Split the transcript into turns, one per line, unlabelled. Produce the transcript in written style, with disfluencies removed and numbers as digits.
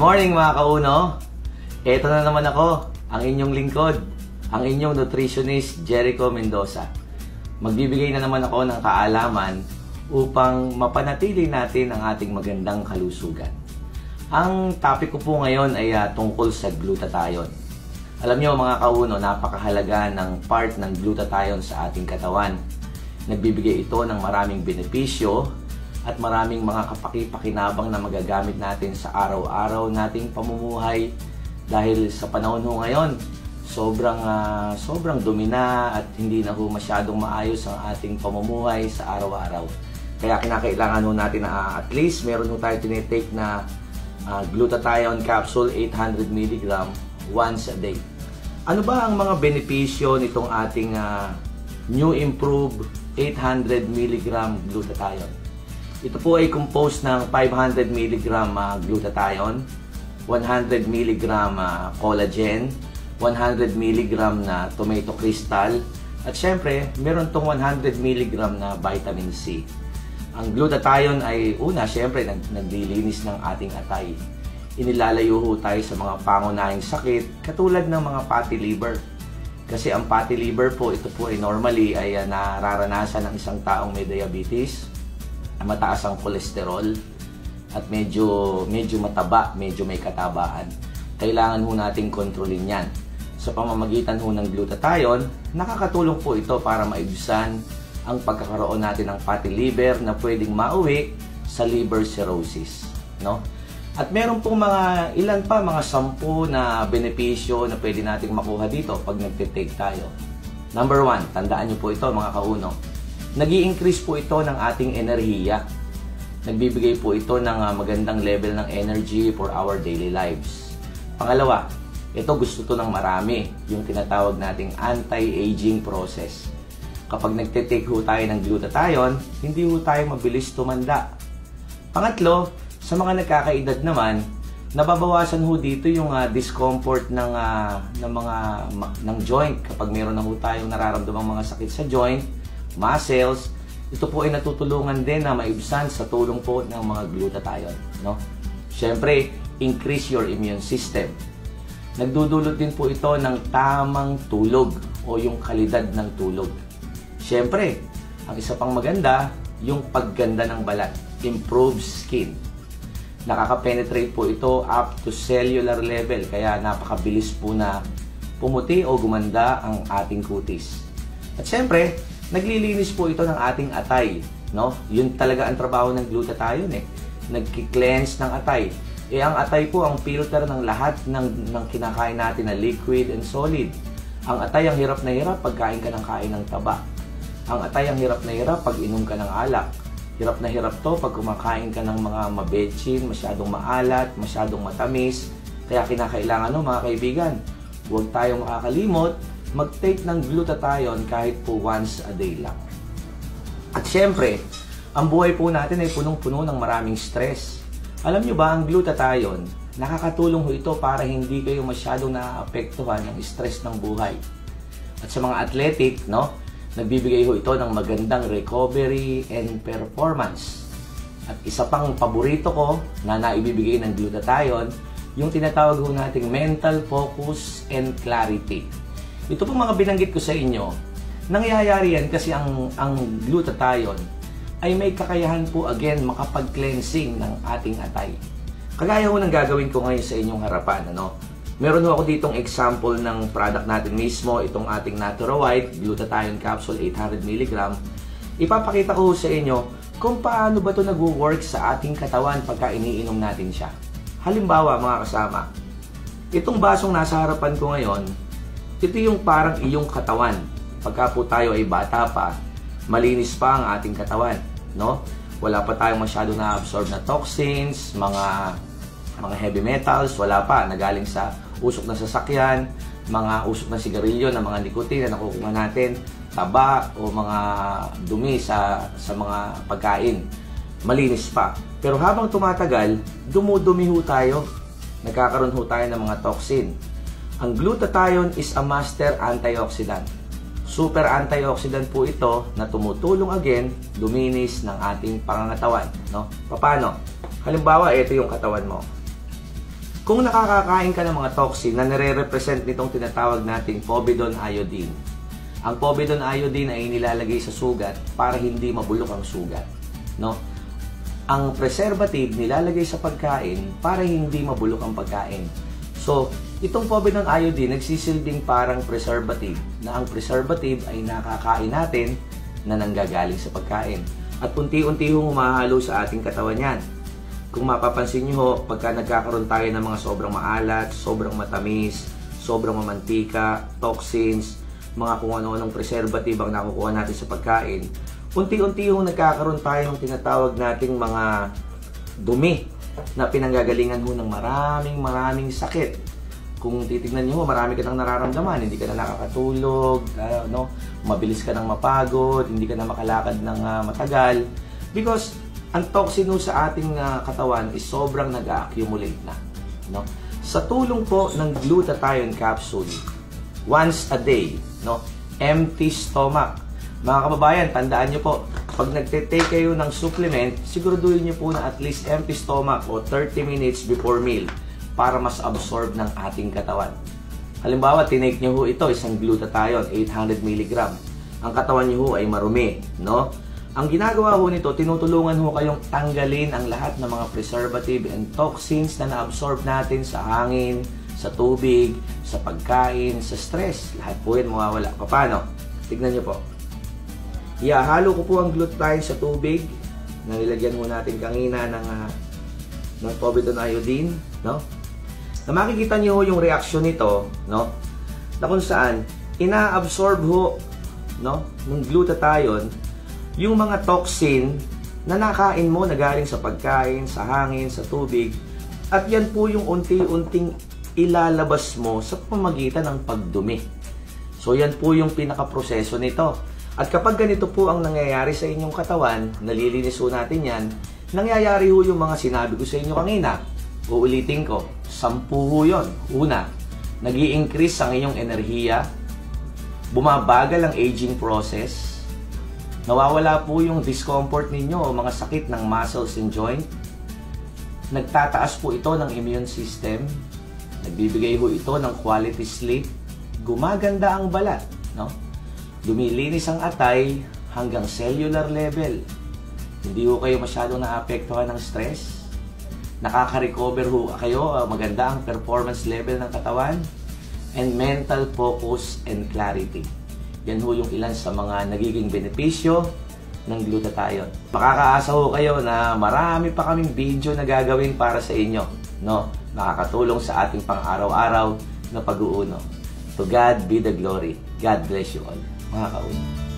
morning mga kauno! Ito na naman ako, ang inyong lingkod, ang inyong nutritionist Jericho Mendoza. Magbibigay na naman ako ng kaalaman upang mapanatili natin ang ating magandang kalusugan. Ang topic ko po ngayon ay tungkol sa glutathione. Alam niyo mga kauno, napakahalaga ng part ng glutathione sa ating katawan. Nagbibigay ito ng maraming benepisyo at maraming mga kapaki-pakinabang na magagamit natin sa araw-araw nating pamumuhay dahil sa panahon ho ngayon sobrang dumi na at hindi na ho masyadong maayos ang ating pamumuhay sa araw-araw. Kaya kinakailangan ho natin na at least meron ho tayo tinitake na glutathione capsule 800 mg once a day. Ano ba ang mga benepisyo nitong ating new improved 800 mg glutathione? Ito po ay composed ng 500 mg glutathione, 100 mg collagen, 100 mg na tomato crystal, at syempre, meron tong 100 mg na vitamin C. Ang glutathione ay syempre, naglilinis ng ating atay. Inilalayo ho tayo sa mga pangunahing sakit, katulad ng mga fatty liver. Kasi ang fatty liver po, ito po ay normally ay nararanasan ng isang taong may diabetes, mataas ang kolesterol, at medyo mataba, medyo may katabaan. Kailangan ho nating kontrolin yan. Sa pamamagitan ho ng glutathione, nakakatulong po ito para maibsan ang pagkakaroon natin ng fatty liver na pwedeng mauwi sa liver cirrhosis, no? At meron pong ilan pa, mga 10 na benepisyo na pwede nating makuha dito pag nagtitake tayo. Number 1, tandaan nyo po ito mga kauno. Nag-i-increase po ito ng ating enerhiya. Nagbibigay po ito ng magandang level ng energy for our daily lives. Pangalawa, ito gusto to ng marami, yung tinatawag nating anti-aging process. Kapag nagtitake ho tayo ng glutathione, hindi ho tayo mabilis tumanda. Pangatlo, sa mga nagkakaedad naman, nababawasan ho dito yung discomfort ng joint. Kapag meron na ho tayong nararamdamang mga sakit sa joint, muscles, ito po ay natutulungan din na maibsan sa tulong po ng mga glutathione, no? Siyempre, increase your immune system. Nagdudulot din po ito ng tamang tulog o yung kalidad ng tulog. Siyempre, ang isa pang maganda, yung pagganda ng balat, improves skin. Nakaka-penetrate po ito up to cellular level, kaya napakabilis po na pumuti o gumanda ang ating kutis. At siyempre, naglilinis po ito ng ating atay, no? Yun talaga ang trabaho ng glutathione eh. Nagki-cleanse ng atay. Ang atay po ang filter ng lahat ng kinakain natin na liquid and solid. Ang atay ang hirap na hirap pag kain ka ng kain ng taba. Ang atay ang hirap na hirap pag inom ka ng alak. Hirap na hirap to pag kumakain ka ng mga mabetsin, masyadong maalat, masyadong matamis. Kaya kinakailangan mga kaibigan, huwag tayong makakalimot mag-take ng glutathione kahit po once a day lang. At syempre, ang buhay po natin ay punong-puno ng maraming stress. Alam nyo ba, ang glutathione, nakakatulong ho ito para hindi kayo masyadong naapektuhan ng stress ng buhay. At sa mga athletic, no, nagbibigay ho ito ng magandang recovery and performance. At isa pang paborito ko na naibibigay ng glutathione, yung tinatawag ho nating mental focus and clarity. Ito po mga binanggit ko sa inyo, nangyayari yan kasi ang glutathione ay may kakayahan po again makapag-cleansing ng ating atay. Kagaya ho ng gagawin ko ngayon sa inyong harapan, ano? Meron ho ako ditong example ng product natin mismo, itong ating Natura White Glutathione Capsule 800 mg. Ipapakita ko sa inyo kung paano ba ito nag-work sa ating katawan pagka iniinom natin siya. Halimbawa mga kasama, itong basong nasa harapan ko ngayon, ito yung parang iyong katawan. Pagka po tayo ay bata pa, malinis pa ang ating katawan, no? Wala pa tayong masyado na-absorb na toxins, mga heavy metals, wala pa, nagaling sa usok na sasakyan, mga usok na sigarilyo, na mga nicotine na nakukuha natin, taba o mga dumi sa mga pagkain. Malinis pa. Pero habang tumatagal, dumudumi ho tayo. Nagkakaroon ho tayo ng mga toxin. Ang glutathione is a master antioxidant. Super antioxidant po ito na tumutulong again luminis ng ating pangangatawan, no? Paano? Halimbawa, ito yung katawan mo. Kung nakakakain ka ng mga toxin na nire-represent nitong tinatawag nating povidone iodine. Ang povidone iodine ay nilalagay sa sugat para hindi mabulok ang sugat, no? Ang preservative nilalagay sa pagkain para hindi mabulok ang pagkain. So, itong povidone iodine nagsisilbing parang preservative, na ang preservative ay nakakain natin na nanggagaling sa pagkain. At unti-unti humahalo sa ating katawan yan. Kung mapapansin nyo ho, pagka nagkakaroon tayo ng mga sobrang maalat, sobrang matamis, sobrang mamantika, toxins, mga kung ano-anong preservative ang nakukuha natin sa pagkain, unti-unti yung nagkakaroon tayo ng tinatawag nating mga dumi na pinanggagalingan mo ng maraming sakit. Kung titignan nyo, marami ka nang nararamdaman, hindi ka na nakakatulog, no? Mabilis ka nang mapagod, hindi ka na makalakad ng matagal, because ang toxin sa ating katawan is sobrang nag-accumulate na, no? Sa tulong po ng glutathione capsule, once a day, no? Empty stomach. Mga kababayan, tandaan nyo po, pag nagte-take kayo ng supplement, siguraduhin nyo po na at least empty stomach o 30 minutes before meal para mas absorb ng ating katawan. Halimbawa, tinake nyo ho ito, isang glutathione, 800 mg. Ang katawan nyo ho ay marumi, no? Ang ginagawa ho nito, tinutulungan ho kayong tanggalin ang lahat ng mga preservative and toxins na na-absorb natin sa hangin, sa tubig, sa pagkain, sa stress. Lahat po yan mawawala. Paano? Tignan nyo po. Ihahalo ko po ang glutathione sa tubig na nilagyan ho natin kanina ng povidone iodine, no? Na makikita nyo yung reaksyon nito, no? Na kung saan ina-absorb ho, no, ng glutathione yung mga toxin na nakain mo na galing sa pagkain, sa hangin, sa tubig, at yan po yung unti-unting ilalabas mo sa pamamagitan ng pagdumi. So yan po yung pinaka-proseso nito. At kapag ganito po ang nangyayari sa inyong katawan, nalilinis ho natin yan, nangyayari ho yung mga sinabi ko sa inyo kanina. Uulitin ko, 10 ho yun. Una, nag-i-increase ang inyong enerhiya, bumabagal ang aging process, nawawala po yung discomfort ninyo o mga sakit ng muscles and joint, nagtataas po ito ng immune system, nagbibigay ho ito ng quality sleep, gumaganda ang balat, no? Lumilinis ang atay hanggang cellular level. Hindi ho kayo masyadong naapektuhan ng stress. Nakaka-recover ho kayo, maganda ang performance level ng katawan, and mental focus and clarity. Yan ho yung ilan sa mga nagiging benepisyo ng glutathione. Makakaasa ho kayo na marami pa kaming video na gagawin para sa inyo, no? Nakakatulong sa ating pang-araw-araw na pag-uuno. To God be the glory. God bless you all, mga kauno.